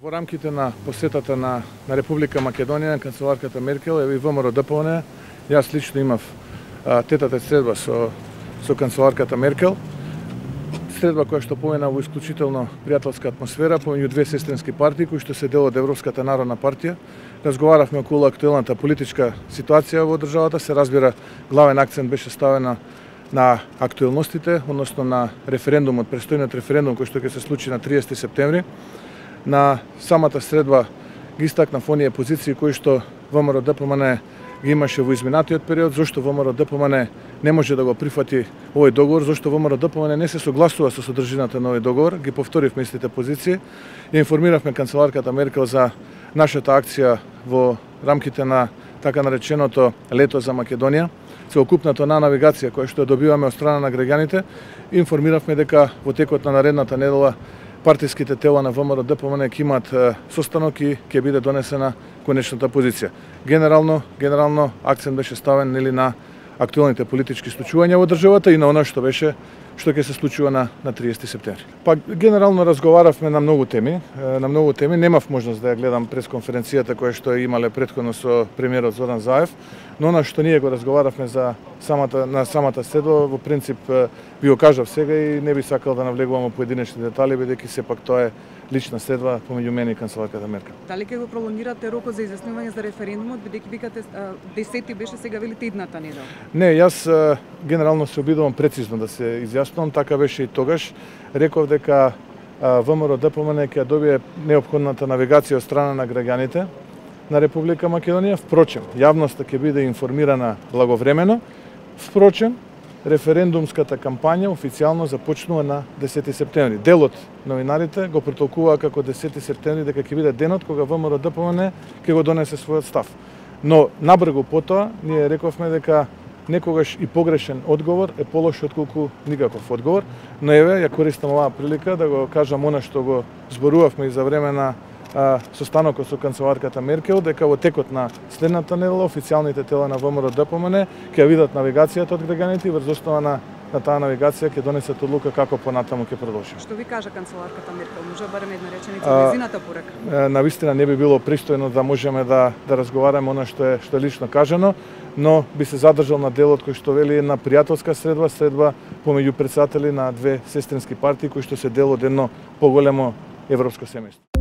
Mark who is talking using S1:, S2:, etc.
S1: Во рамките на посетата на Република Македонија, канцеларката Меркел и ВМРО ДПМН, јас лично имав тетата средба со канцеларката Меркел. Средба која што помина во исклучително пријателска атмосфера помеѓу две сестрински партии кои што се дел од Европската народна партија. Разговаравме околу актуелната политичка ситуација во државата, се разбира главен акцент беше ставен на актуелностите, односно на референдумот, престојниот референдум кој што ќе се случи на 30 септември. На самата средба ги истакнав оние позиции кои што ВМРО ДПМН ги имаше во изминатиот период, зашто ВМРО ДПМН не може да го прифати овој договор, зашто ВМРО ДПМН не се согласува со содржината на овој договор, ги повторивме истите позиции и информиравме канцеларката Меркел за нашата акција во рамките на така нареченото лето за Македонија, целокупната навигација која што ја добиваме од страна на граѓаните. Информиравме дека во текот на наредната недела партиските тела на ВМРО ДПМН ќе имаат состанок и ќе биде донесена конечната позиција. Генерално акцент беше ставен на актуелните политички случувања во државата и на она што ќе се случува на 30 септември. Па генерално разговаравме на многу теми, немав можност да ја гледам пресконференцијата која што имале претходно со премиерот Зоран Заев, но она што ние го разговаравме на самата седба, во принцип ви го кажав сега и не би сакал да навлегувам во поединечни детали, бидејќи сепак тоа е лична седба помеѓу мене и канцеларката Меркел.
S2: Дали ќе го пролонгирате рокот за изјаснување за референдумот, бидејќи викате 10 беше, сега велите идната недела?
S1: Не, јас генерално се обидувам прецизно да се изјаснувам, така беше и тогаш. Реков дека ВМРО ДПМН ќе добие неопходната навигација од страна на граѓаните на Република Македонија. Впрочем, јавноста ќе биде информирана благовремено. Впрочем, референдумската кампања официјално започнува на 10 септември. Дел од новинарите го протолкуваа како 10 септември дека ќе биде денот кога ВМРО ДПМН ќе го донесе својот став. Но набрзо потоа ние рековме дека некогаш и погрешен одговор е полош отколку никаков одговор, но еве ја користам оваа прилика да го кажам она што го зборувавме и за време на состанокот со канцеларката Меркел, дека во текот на следната недела официјалните тела на ВМРО ДПМН ќе видат навигацијата од граѓаните и врз основа на таа навигација ќе донесат одлука како понатаму ќе продолжи.
S2: Што ви кажа канцеларката Меркел? Може барем една реченица од нејзината порака?
S1: Навистина не би било пристојно да можеме да разговараме она што е лично кажано, но би се задржал на делот кој што вели една пријателска средба помеѓу претседатели на две сестрински партии кои што се дел од едно поголемо европско семејство.